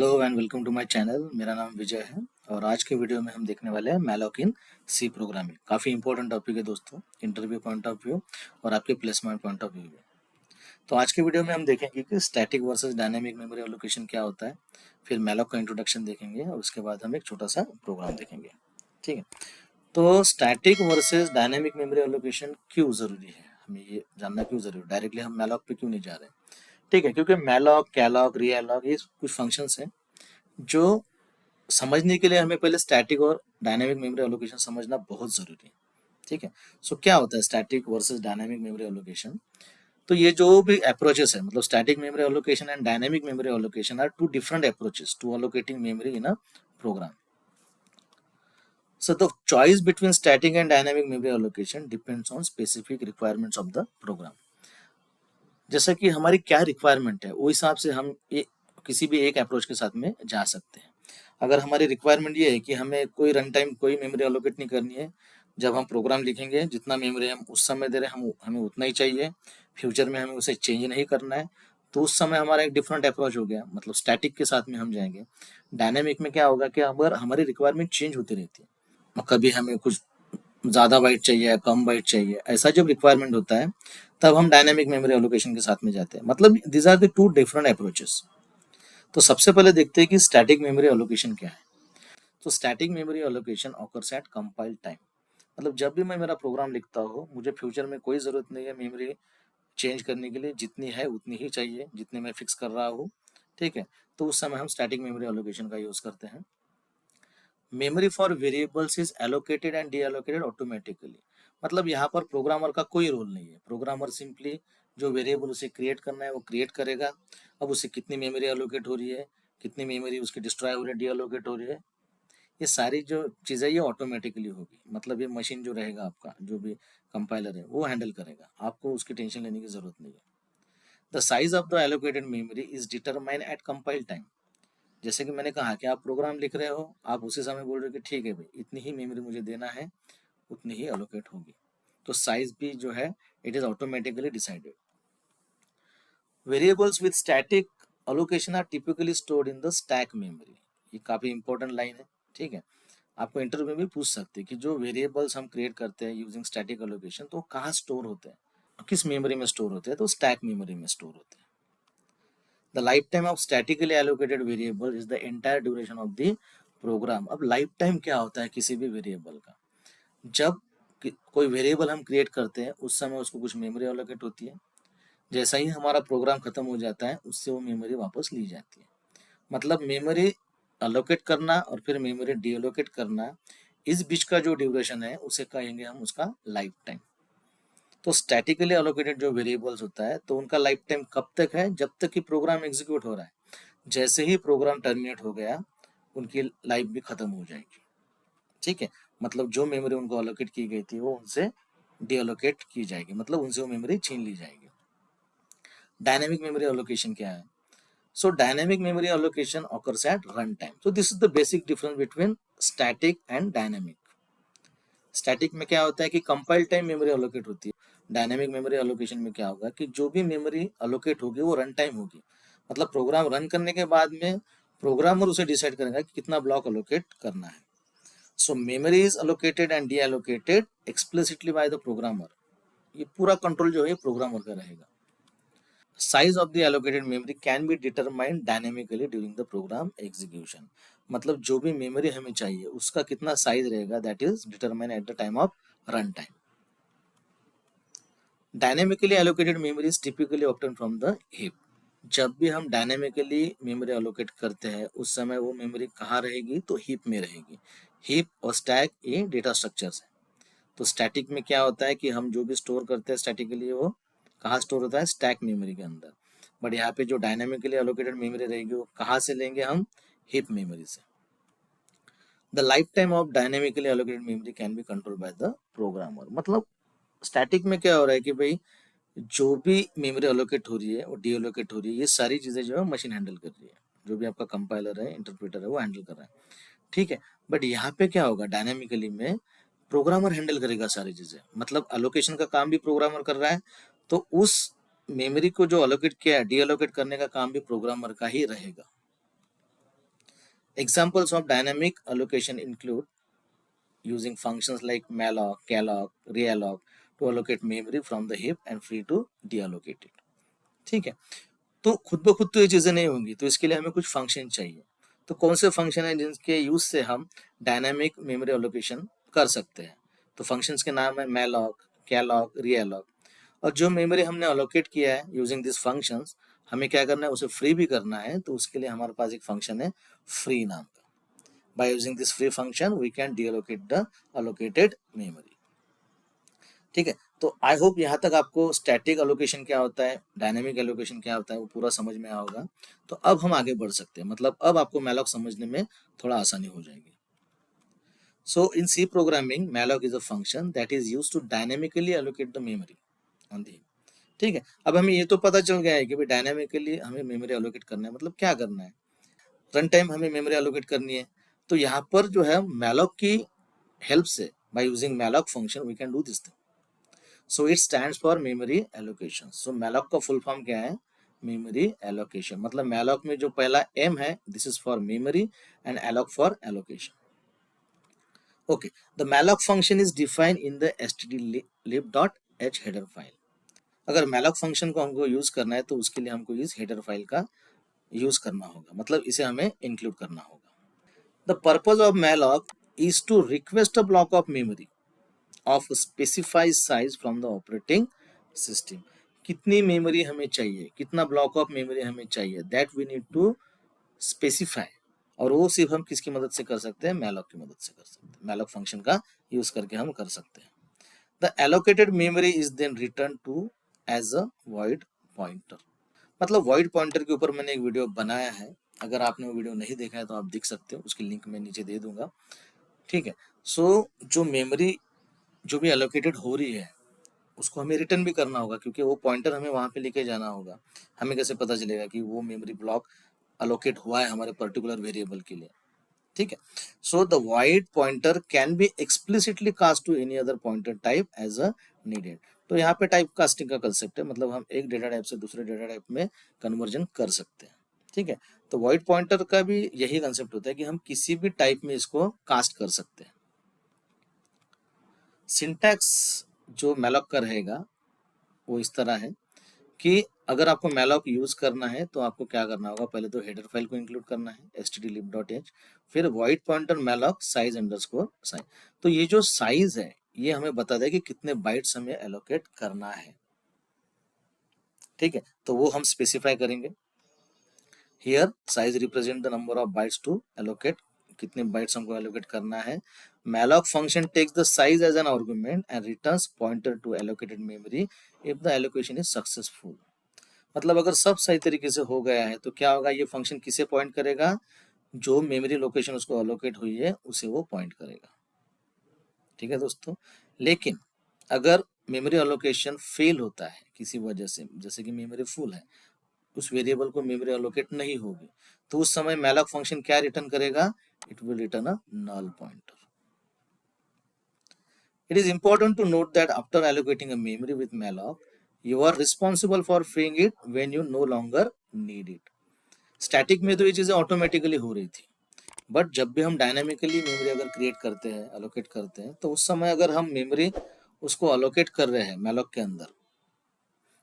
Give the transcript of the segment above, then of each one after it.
Hello and welcome to my channel. मेरा नाम विजय है और आज के वीडियो में हम देखने वाले हैं मैलोक इन सी प्रोग्रामिंग। काफ़ी इंपॉर्टेंट टॉपिक है दोस्तों, इंटरव्यू पॉइंट ऑफ व्यू और आपके प्लेसमेंट पॉइंट ऑफ व्यू में। तो आज के वीडियो में हम देखेंगे कि static versus dynamic memory allocation क्या होता है, फिर मैलोक का इंट्रोडक्शन देखेंगे और उसके बाद हम एक छोटा सा प्रोग्राम देखेंगे। ठीक है, तो static versus dynamic memory allocation क्यों ज़रूरी है, हमें ये जानना क्यों ज़रूरी है। डायरेक्टली हम मैलोक पे क्यों नहीं जा रहे हैं। ठीक है, क्योंकि मैलोक, कैलॉक, रीएलॉक ये कुछ फंक्शंस हैं जो समझने के लिए हमें पहले स्टैटिक और डायनामिक मेमोरी एलोकेशन समझना बहुत ज़रूरी है। ठीक है, सो क्या होता है static versus dynamic memory allocation. तो ये जो भी अप्रोचेस है, मतलब static memory allocation and dynamic memory allocation are two different approaches to allocating memory in a program. So the choice between static and dynamic memory allocation depends on specific requirements of the program. जैसा कि हमारी क्या requirement है, वो हिसाब से हम किसी भी एक अप्रोच के साथ में जा सकते हैं। अगर हमारी रिक्वायरमेंट ये है कि हमें कोई रन टाइम कोई मेमोरी एलोकेट नहीं करनी है, जब हम प्रोग्राम लिखेंगे जितना मेमोरी हम उस समय दे रहे हैं हमें उतना ही चाहिए, फ्यूचर में हमें उसे चेंज नहीं करना है, तो उस समय हमारा एक डिफरेंट अप्रोच हो गया, मतलब स्टैटिक के साथ में हम जाएंगे। डायनेमिक में क्या होगा कि अगर हमारी रिक्वायरमेंट चेंज होती रहती है, कभी हमें कुछ ज़्यादा बाइट चाहिए, कम बाइट चाहिए, ऐसा जब रिक्वायरमेंट होता है तब हम डायनेमिक मेमोरी एलोकेशन के साथ में जाते हैं। मतलब these are the two different approaches. तो सबसे पहले देखते हैं कि स्टैटिक मेमोरी एलोकेशन क्या है। तो static memory allocation occurs eight compile time. मतलब जब भी मैं मेरा प्रोग्राम लिखता हूँ, मुझे फ्यूचर में कोई ज़रूरत नहीं है मेमोरी चेंज करने के लिए, जितनी है उतनी ही चाहिए जितने मैं फिक्स कर रहा हूँ। ठीक है, तो उस समय हम स्टैटिक मेमोरी एलोकेशन का यूज़ करते हैं। Memory for variables is allocated and deallocated automatically. मतलब यहाँ पर प्रोग्रामर का कोई रोल नहीं है, प्रोग्रामर सिंपली जो वेरिएबल उसे क्रिएट करना है वो क्रिएट करेगा। अब उसे कितनी मेमोरी एलोकेट हो रही है, कितनी मेमोरी उसकी डिस्ट्रॉय हो रही है, डीएलोकेट हो रही है, ये सारी जो चीज़ें ये ऑटोमेटिकली होगी। मतलब ये मशीन जो रहेगा, आपका जो भी कंपाइलर है वो हैंडल करेगा, आपको उसकी टेंशन लेने की जरूरत नहीं है। The size of the allocated memory is determine eight compile time. जैसे कि मैंने कहा कि आप प्रोग्राम लिख रहे हो, आप उसी समय बोल रहे हो कि ठीक है भाई, इतनी ही मेमोरी मुझे देना है, उतनी ही एलोकेट होगी। तो साइज भी जो है it is automatically decided. Variables with static allocation are typically stored in the stack memory. ये काफी इंपॉर्टेंट लाइन है। ठीक है, आपको इंटरव्यू में भी पूछ सकते हैं कि जो वेरिएबल्स हम क्रिएट करते हैं यूजिंग स्टैटिक एलोकेशन, तो कहाँ स्टोर होते हैं, किस मेमोरी में स्टोर होते हैं, तो स्टैक मेमोरी में स्टोर होते हैं। The lifetime of statically allocated variable is the entire duration of the program. अब लाइफ टाइम क्या होता है किसी भी वेरिएबल का, जब कोई वेरिएबल हम क्रिएट करते हैं उस समय उसको कुछ मेमोरी एलोकेट होती है, जैसा ही हमारा प्रोग्राम खत्म हो जाता है उससे वो मेमोरी वापस ली जाती है। मतलब मेमोरी एलोकेट करना और फिर मेमोरी डीएलोकेट करना, इस बीच का जो ड्यूरेशन है उसे कहेंगे हम उसका लाइफ टाइम। तो स्टैटिकली एलोकेटेड जो वेरिएबल्स होता है तो उनका लाइफ टाइम कब तक है, जब तक कि प्रोग्राम एग्जीक्यूट हो रहा है। जैसे ही प्रोग्राम टर्मिनेट हो गया उनकी लाइफ भी खत्म हो जाएगी। ठीक है, मतलब जो मेमोरी उनको अलोकेट की गई थी वो उनसे डीअलोकेट की जाएगी, मतलब उनसे वो मेमोरी छीन ली जाएगी। डायनेमिक मेमोरी एलोकेशन क्या है? So dynamic memory allocation occurs at run time. So this is the basic difference between static and dynamic. Static में क्या होता है कि कंपाइल टाइम मेमोरी एलोकेट होती है। डायनेमिक मेमोरी एलोकेशन में क्या होगा कि जो भी मेमोरी एलोकेट होगी वो रन टाइम होगी। मतलब प्रोग्राम रन करने के बाद में प्रोग्रामर उसे डिसाइड करेगा कि कितना ब्लॉक एलोकेट करना है। So memory is allocated and deallocated explicitly by the programmer. ये पूरा कंट्रोल जो है प्रोग्रामर का रहेगा। Size of the allocated memory can be determined dynamically during the program execution. मतलब जो भी मेमोरी हमें चाहिए उसका कितना साइज रहेगा, that is determine at the time of run time. Dynamically allocated memory is typically obtain from the heap. जब भी हम डायनेमिकली मेमोरी एलोकेट करते हैं उस समय वो मेमोरी कहाँ रहेगी, तो हीप में रहेगी। हीप और स्टैक ये डेटा स्ट्रक्चर्स है। तो स्टैटिक में क्या होता है कि हम जो भी स्टोर करते हैं स्टैटिकली वो कहाँ स्टोर होता है, स्टैक मेमोरी के अंदर। बट यहाँ पे जो डायनेमिकली एलोकेटेड मेमोरी रहेगी वो कहाँ से लेंगे हम, हीप मेमोरी से। The life time of dynamically allocated memory can B control by the programmer. मतलब स्टैटिक में क्या हो रहा है कि भाई जो भी मेमोरी एलोकेट हो रही है और डी एलोकेट हो रही है, ये सारी चीजें जो है मशीन हैंडल कर रही है, जो भी आपका कंपाइलर है, इंटरप्रेटर है, वो हैंडल कर रहा है। ठीक है, बट यहाँ पे क्या होगा, डायनेमिकली में प्रोग्रामर हैंडल करेगा सारी चीजें। मतलब अलोकेशन का काम भी प्रोग्रामर कर रहा है, तो उस मेमोरी को जो अलोकेट किया है डी एलोकेट करने का काम भी प्रोग्रामर का ही रहेगा। Examples of dynamic allocation include using functions like malloc, calloc, realloc to allocate memory from the heap and free to deallocate it. ठीक है, तो खुद ब खुद तो ये चीज़ें नहीं होंगी, तो इसके लिए हमें कुछ फंक्शन चाहिए। तो कौन से फंक्शन है जिनके यूज से हम डायनामिक मेमोरी एलोकेशन कर सकते हैं? तो फंक्शंस के नाम है malloc, calloc, realloc। और जो मेमोरी हमने अलोकेट किया है यूजिंग दिस फंक्शंस, हमें क्या करना है, उसे फ्री भी करना है। तो उसके लिए हमारे पास एक फंक्शन है फ्री नाम का। By using this free function we can deallocate the allocated memory. ठीक है, तो आई होप यहाँ तक आपको स्टैटिक एलोकेशन क्या होता है, डायनेमिक एलोकेशन क्या होता है, वो पूरा समझ में आया होगा। तो अब हम आगे बढ़ सकते हैं, मतलब अब आपको मैलॉक समझने में थोड़ा आसानी हो जाएगी। So in C programming malloc is a function that is used to dynamically allocate the memory on the. ठीक है, अब हमें ये तो पता चल गया है कि भाई डायनेमिकली हमें मेमोरी एलोकेट करना है, मतलब क्या करना है, रन टाइम हमें मेमोरी एलोकेट करनी है। तो यहाँ पर जो है मैलॉक की हेल्प से, by using malloc function we can do this thing. So it stands for memory allocation. So malloc का फुल फॉर्म क्या है, मेमोरी एलोकेशन। मतलब मैलॉक में जो पहला एम है, this is for memory and alloc for allocation. Okay, the malloc function is defined in the stdlib.h header file. अगर malloc function को हमको यूज करना है तो उसके लिए हमको इस हेडर फाइल का यूज करना होगा, मतलब इसे हमें इंक्लूड करना होगा। The purpose of malloc is to request a block of memory of specified size from the operating system. कितनी मेमोरी हमें चाहिए, कितना ब्लॉक ऑफ मेमोरी हमें चाहिए, that we need to specify. और वो सिर्फ हम किसकी मदद से कर सकते हैं, मैलॉक की मदद से कर सकते हैं, मैलॉक फंक्शन का यूज करके हम कर सकते हैं। The allocated memory is then return to as a void pointer. मतलब void पॉइंटर के ऊपर मैंने एक वीडियो बनाया है, अगर आपने वो वीडियो नहीं देखा है तो आप देख सकते हो, उसकी लिंक मैं नीचे दे दूंगा। ठीक है, सो जो मेमोरी जो भी एलोकेटेड हो रही है उसको हमें रिटर्न भी करना होगा, क्योंकि वो पॉइंटर हमें वहां पे लेके जाना होगा। हमें कैसे पता चलेगा कि वो मेमोरी ब्लॉक अलोकेट हुआ है हमारे पर्टिकुलर वेरिएबल के लिए। ठीक है, so the void pointer can be explicitly cast to any other pointer type as a needed. तो यहाँ पे टाइप कास्टिंग का कंसेप्ट है, मतलब हम एक डेटा टाइप से दूसरे डेटा टाइप में कन्वर्जन कर सकते हैं। ठीक है, तो void पॉइंटर का भी यही कंसेप्ट होता है कि हम किसी भी टाइप में इसको कास्ट कर सकते हैं। सिंटैक्स जो मैलॉक का रहेगा वो इस तरह है कि अगर आपको मैलॉक यूज करना है तो आपको क्या करना होगा, पहले तो हेडर फाइल को इंक्लूड करना है stdlib.h, फिर void pointer malloc size underscore size. तो ये जो साइज है ये हमें बताता है कि कितने बाइट्स हमें एलोकेट करना है। ठीक है, तो वो हम स्पेसिफाई करेंगे। Here size represent the number of bytes to allocate, कितने बाइट्स हमको एलोकेट करना है। Malloc function takes the size as an argument and returns pointer to allocated memory if the allocation is successful. मतलब अगर सब सही तरीके से हो गया है तो क्या होगा, ये फंक्शन किसे पॉइंट करेगा, जो मेमोरी लोकेशन उसको अलोकेट हुई है उसे वो पॉइंट करेगा। ठीक है दोस्तों, लेकिन अगर मेमोरी अलोकेशन फेल होता है किसी वजह से, जैसे कि मेमोरी फुल है, उस वेरिएबल को मेमोरी अलोकेट नहीं होगी, तो उस समय मैलॉक फंक्शन क्या रिटर्न करेगा, it will return a null pointer. It is important to note that after allocating a memory with malloc, you are responsible for freeing it when you no longer need it. Static में तो ये चीज़ें automatically हो रही थी, but जब भी हम डायनामिकली मेमोरी अगर क्रिएट करते हैं, अलोकेट करते हैं, तो उस समय अगर हम मेमोरी उसको अलोकेट कर रहे हैं मैलॉक के अंदर,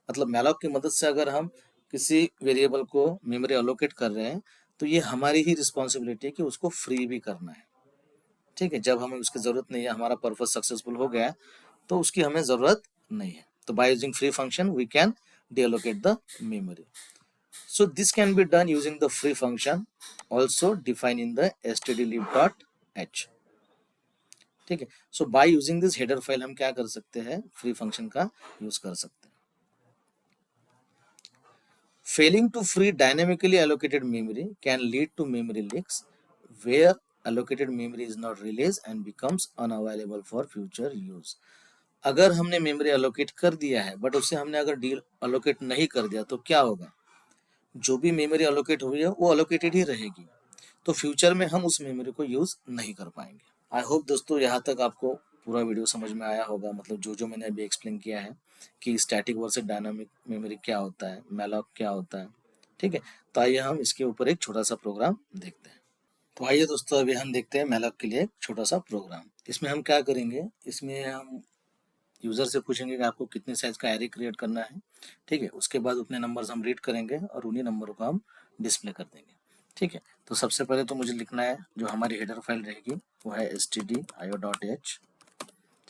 मतलब मैलॉक की मदद से अगर हम किसी वेरिएबल को मेमोरी अलोकेट कर रहे हैं, तो ये हमारी ही रिस्पॉन्सिबिलिटी है कि उसको फ्री भी करना है। ठीक है, जब हमें उसकी ज़रूरत नहीं है, हमारा पर्पज सक्सेसफुल हो गया, तो उसकी हमें ज़रूरत नहीं है। तो by using free function we can deallocate the memory. So this can be done using the free function also defined in the stdlib.h. ठीक है, so by using this header file हम क्या कर सकते हैं, फ्री फंक्शन का use कर सकते हैं। Failing to free dynamically allocated memory can lead to memory leaks where allocated memory is not released and becomes unavailable for future use. अगर हमने मेमोरी अलोकेट कर दिया है बट उसे हमने अगर डी अलोकेट नहीं कर दिया तो क्या होगा, जो भी मेमोरी अलोकेट हुई है वो अलोकेटेड ही रहेगी, तो फ्यूचर में हम उस मेमोरी को यूज नहीं कर पाएंगे। आई होप दोस्तों यहाँ तक आपको पूरा वीडियो समझ में आया होगा, मतलब जो जो मैंने अभी एक्सप्लेन किया है कि स्टैटिक वर्सेस डायनामिक मेमोरी क्या होता है, मैलॉक क्या होता है। ठीक है, तो आइए हम इसके ऊपर एक छोटा सा प्रोग्राम देखते हैं। तो आइए दोस्तों, अभी हम देखते हैं मैलॉक के लिए एक छोटा सा प्रोग्राम। इसमें हम क्या करेंगे, इसमें हम यूज़र से पूछेंगे कि आपको कितने साइज़ का एरे क्रिएट करना है। ठीक है, उसके बाद उतने नंबर्स हम रीड करेंगे और उन्हीं नंबरों को हम डिस्प्ले कर देंगे। ठीक है, तो सबसे पहले तो मुझे लिखना है, जो हमारी हेडर फाइल रहेगी वो है stdio.h।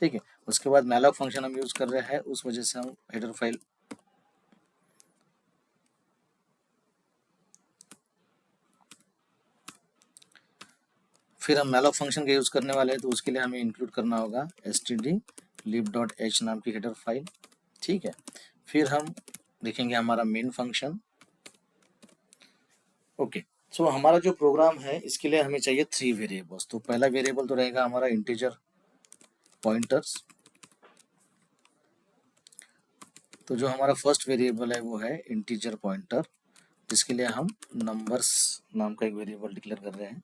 ठीक है, उसके बाद मैलॉक फंक्शन हम यूज़ कर रहे हैं, उस वजह से हम हेडर फाइल फिर हम मैलॉक फंक्शन का यूज़ करने वाले हैं, तो उसके लिए हमें इंक्लूड करना होगा std_lib.h नाम की हेडर फाइल। ठीक है, फिर हम देखेंगे हमारा मेन फंक्शन। ओके, सो हमारा जो प्रोग्राम है इसके लिए हमें चाहिए 3 वेरिएबल्स। तो पहला वेरिएबल तो रहेगा हमारा इंटीजर पॉइंटर्स। तो जो हमारा फर्स्ट वेरिएबल है वो है इंटीजर पॉइंटर, जिसके लिए हम नंबर्स नाम का एक वेरिएबल डिक्लेयर कर रहे हैं।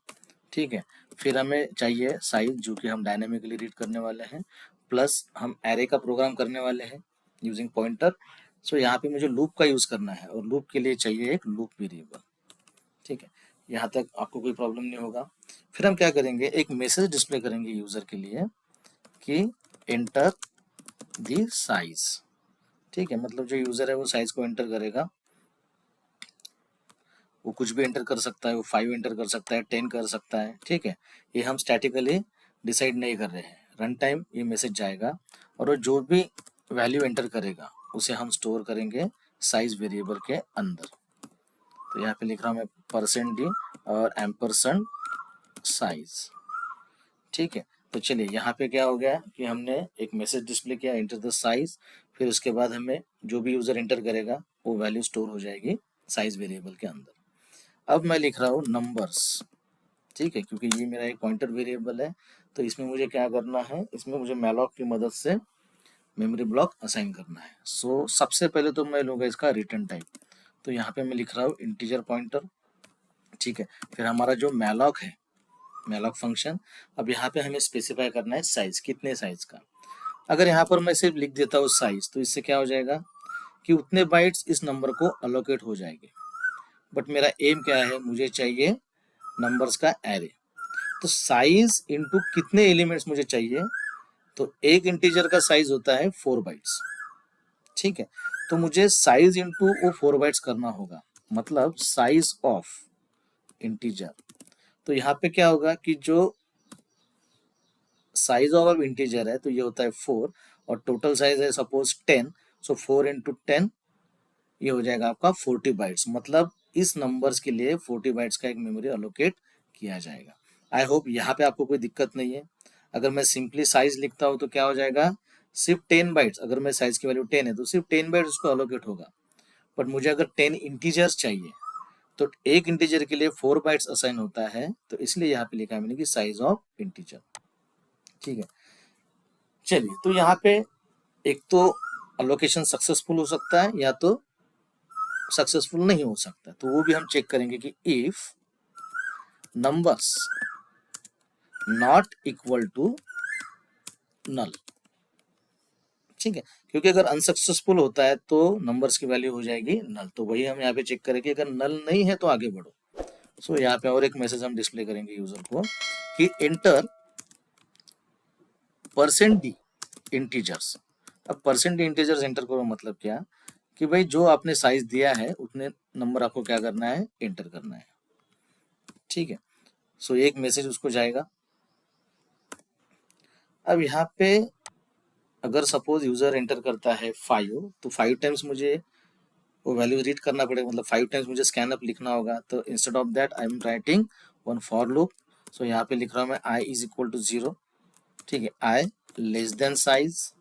ठीक है, फिर हमें चाहिए साइज, जो कि हम डायनेमिकली रीड करने वाले हैं, प्लस हम एरे का प्रोग्राम करने वाले हैं यूजिंग पॉइंटर। सो यहाँ पे मुझे लूप का यूज़ करना है और लूप के लिए चाहिए एक लूप वेरिएबल। ठीक है, यहाँ तक आपको कोई प्रॉब्लम नहीं होगा। फिर हम क्या करेंगे, एक मैसेज डिस्प्ले करेंगे यूज़र के लिए कि एंटर द साइज। ठीक है, मतलब जो यूज़र है वो साइज को एंटर करेगा, वो कुछ भी एंटर कर सकता है, वो 5 एंटर कर सकता है, 10 कर सकता है। ठीक है, ये हम स्टैटिकली डिसाइड नहीं कर रहे हैं, रन टाइम ये मैसेज जाएगा और वो जो भी वैल्यू एंटर करेगा उसे हम स्टोर करेंगे साइज वेरिएबल के अंदर। तो यहाँ पे लिख रहा हूँ मैं %d और एम्परसेंड साइज। ठीक है, तो चलिए यहाँ पे क्या हो गया कि हमने एक मैसेज डिस्प्ले किया, एंटर द साइज। फिर उसके बाद हमें जो भी यूज़र एंटर करेगा वो वैल्यू स्टोर हो जाएगी साइज वेरिएबल के अंदर। अब मैं लिख रहा हूँ नंबर्स। ठीक है, क्योंकि ये मेरा एक पॉइंटर वेरिएबल है, तो इसमें मुझे क्या करना है, इसमें मुझे मैलॉक की मदद से मेमोरी ब्लॉक असाइन करना है। सो सबसे पहले तो मैं लूँगा इसका रिटर्न टाइप। तो यहाँ पे मैं लिख रहा हूँ इंटीजर पॉइंटर। ठीक है, फिर हमारा जो मैलॉक है, मैलॉक फंक्शन, अब यहाँ पे हमें स्पेसिफाई करना है साइज, कितने साइज का। अगर यहाँ पर मैं सिर्फ लिख देता हूँ साइज, तो इससे क्या हो जाएगा कि उतने बाइट्स इस नंबर को अलोकेट हो जाएंगे। बट मेरा एम क्या है, मुझे चाहिए नंबर्स का एरे। तो साइज इनटू कितने एलिमेंट्स मुझे चाहिए, तो एक इंटीजर का साइज होता है 4 बाइट्स। ठीक है, तो मुझे साइज इनटू वो 4 बाइट्स करना होगा, मतलब साइज ऑफ इंटीजर। तो यहाँ पे क्या होगा कि जो साइज ऑफ इंटीजर है तो ये होता है 4, और टोटल साइज है सपोज 10। सो 4 इंटू 10 ये हो जाएगा आपका 40 बाइट्स, मतलब इस नंबर्स के लिए 40 बाइट्स का एक मेमोरी अलोकेट किया जाएगा। आई होप यहाँ पे आपको कोई दिक्कत नहीं है। अगर मैं सिंपली साइज लिखता हूँ तो क्या हो जाएगा, सिर्फ 10 बाइट्स, अगर मैं साइज की वैल्यू 10 है तो सिर्फ 10 बाइट्स उसको अलोकेट होगा। बट मुझे अगर 10 इंटीजर्स चाहिए तो एक इंटीजर के लिए 4 बाइट्स असाइन होता है, तो इसलिए यहाँ पे लिखा है मैंने कि साइज ऑफ इंटीजर। ठीक है, चलिए, तो यहाँ पे एक तो अलोकेशन सक्सेसफुल हो सकता है या तो सक्सेसफुल नहीं हो सकता, तो वो भी हम चेक करेंगे कि if numbers not equal to null. ठीक है, क्योंकि अगर अनसक्सेसफुल होता है तो नंबर्स की वैल्यू हो जाएगी नल, तो वही हम यहाँ पे चेक करेंगे, अगर नल नहीं है तो आगे बढ़ो। सो यहाँ पे और एक मैसेज हम डिस्प्ले करेंगे यूजर को कि एंटर %d इंटीजर्स। अब %d इंटीजर्स एंटर करो, मतलब क्या कि भाई जो आपने साइज दिया है उतने नंबर आपको क्या करना है, एंटर करना है। ठीक है, सो एक मैसेज उसको जाएगा। अब यहाँ पे अगर सपोज यूजर एंटर करता है 5, तो 5 टाइम्स मुझे वो वैल्यू रीड करना पड़ेगा, मतलब 5 टाइम्स मुझे स्कैन अप लिखना होगा। तो instead of that I am writing one for loop. So यहाँ पे लिख रहा हूँ मैं i इज इक्वल टू 0। ठीक है, i लेस देन साइज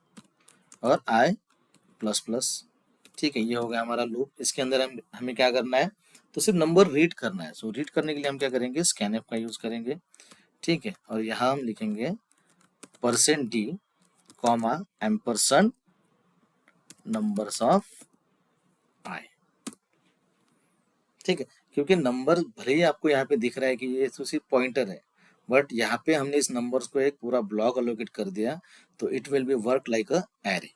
और i प्लस प्लस। ठीक है, ये हो गया हमारा लूप। इसके अंदर हमें क्या करना है, तो सिर्फ नंबर रीड करना है। सो रीड करने के लिए हम क्या करेंगे, स्कैनएफ का यूज करेंगे। ठीक है, और यहाँ हम लिखेंगे %d comma ampersand numbers of i। ठीक है, क्योंकि नंबर भले ही आपको यहाँ पे दिख रहा है कि ये तो सिर्फ पॉइंटर है, बट यहाँ पे हमने इस नंबर्स को एक पूरा ब्लॉक अलोकेट कर दिया, तो it will be work like a array.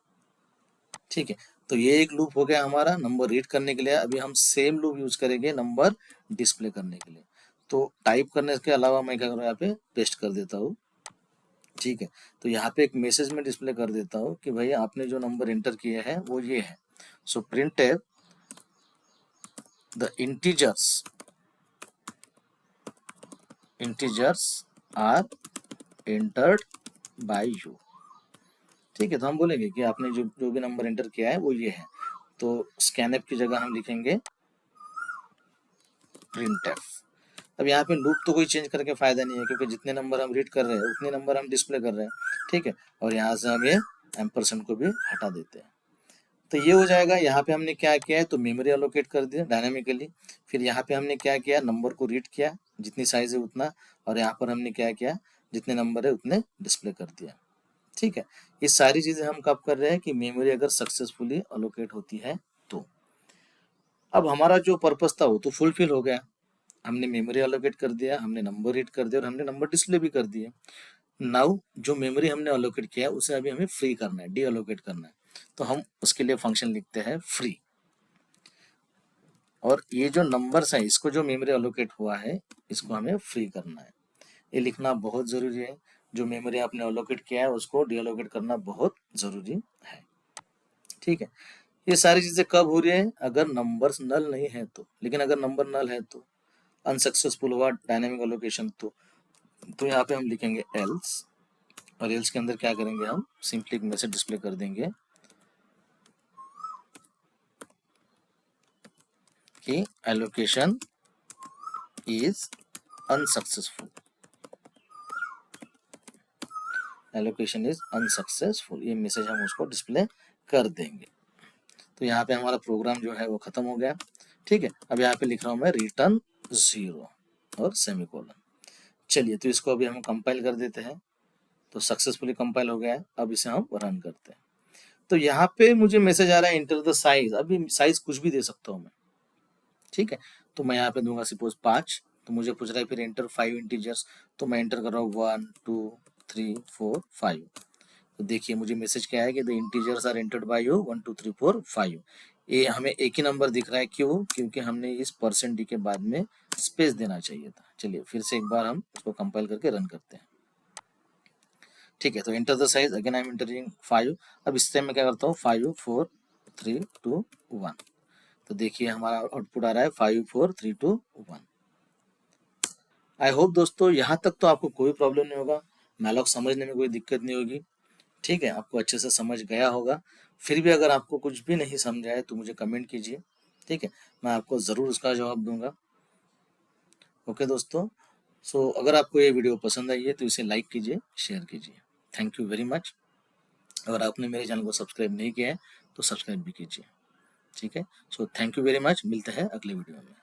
ठीक है, तो ये एक लूप हो गया हमारा नंबर रीड करने के लिए। अभी हम सेम लूप यूज करेंगे नंबर डिस्प्ले करने के लिए। तो टाइप करने के अलावा मैं क्या करूँ, यहाँ पे पेस्ट कर देता हूँ। ठीक है, तो यहाँ पे एक मैसेज में डिस्प्ले कर देता हूँ कि भाई आपने जो नंबर एंटर किया है वो ये है। So print the integers are entered by you. ठीक है, तो हम बोलेंगे कि आपने जो जो भी नंबर एंटर किया है वो ये है। तो स्कैनएफ की जगह हम लिखेंगे प्रिंटएफ। अब यहाँ पे लूप तो कोई चेंज करके फायदा नहीं है, क्योंकि जितने नंबर हम रीड कर रहे हैं उतने नंबर हम डिस्प्ले कर रहे हैं। ठीक है, और यहाँ से हम ये एम्परसेंड को भी हटा देते हैं। तो ये हो जाएगा। यहाँ पे हमने क्या किया है, तो मेमोरी अलोकेट कर दिया डायनामिकली। फिर यहाँ पे हमने क्या किया, नंबर को रीड किया जितनी साइज है उतना, और यहाँ पर हमने क्या किया, जितने नंबर है उतने डिस्प्ले कर दिया। ठीक है, ये सारी चीजें हम कब कर रहे हैं कि मेमोरी अगर सक्सेसफुली अलोकेट होती है तो। अब हमारा जो पर्पस था वो तो फुलफिल हो गया। हमने मेमोरी अलोकेट कर दिया, हमने नंबर रीड कर दिया और हमने नंबर डिस्प्ले भी कर दिए। नाउ जो मेमोरी हमने अलोकेट किया उसे अभी हमें फ्री करना है, डी अलोकेट करना है। तो हम उसके लिए फंक्शन लिखते हैं फ्री। और ये जो नंबर्स है इसको जो मेमोरी अलोकेट हुआ है इसको हमें फ्री करना है। ये लिखना बहुत जरूरी है। जो मेमोरी आपने अलोकेट किया है उसको डी अलोकेट करना बहुत जरूरी है। ठीक है, ये सारी चीजें कब हो रही है, अगर नंबर्स नल नहीं है तो। लेकिन अगर नंबर नल है तो अनसक्सेसफुल हुआ डायनेमिक अलोकेशन तो यहाँ पे हम लिखेंगे एल्स। और एल्स के अंदर क्या करेंगे, हम सिंपली एक मैसेज डिस्प्ले कर देंगे कि allocation is unsuccessful. Allocation is unsuccessful, ये मैसेज हम उसको डिस्प्ले कर देंगे। तो यहाँ पे हमारा प्रोग्राम जो है वो खत्म हो गया। ठीक है, अब यहाँ पे लिख रहा हूँ मैं रिटर्न 0 और सेमीकोलन। चलिए, तो इसको अभी हम कंपाइल कर देते हैं। तो सक्सेसफुली कंपाइल हो गया है। अब इसे हम रन करते हैं। तो यहाँ पे मुझे मैसेज आ रहा है इंटर द साइज। अभी साइज कुछ भी दे सकता हूँ मैं। ठीक है, तो मैं यहाँ पे दूंगा सपोज 5। तो मुझे पूछ रहा है फिर एंटर 5 इंटीजर्स। तो मैं एंटर कर रहा हूँ 1 2 3 4 5। तो देखिए मुझे मैसेज क्या है कि the integers are entered by you 1 2 3 4 5। ये हमें एक ही नंबर दिख रहा है, क्यों, क्योंकि हमने इस %d के बाद में स्पेस देना चाहिए था। चलिए फिर से एक बार हम इसको कंपाइल करके रन करते हैं। ठीक है, तो enter the size, again I am entering 5। अब इस टाइम मैं क्या करता हूँ 5 4 3 2 1। तो देखिए हमारा आउटपुट आ रहा है 5 4 3 2 1। आई होप दोस्तों यहाँ तक तो आपको कोई प्रॉब्लम नहीं होगा, मैलॉक समझने में कोई दिक्कत नहीं होगी। ठीक है, आपको अच्छे से समझ गया होगा। फिर भी अगर आपको कुछ भी नहीं समझा है तो मुझे कमेंट कीजिए। ठीक है, मैं आपको ज़रूर उसका जवाब दूंगा। ओके दोस्तों, सो अगर आपको ये वीडियो पसंद आई है तो इसे लाइक कीजिए, शेयर कीजिए। Thank you very much. अगर आपने मेरे चैनल को सब्सक्राइब नहीं किया है तो सब्सक्राइब भी कीजिए। ठीक है, so thank you very much. मिलते हैं अगले वीडियो में।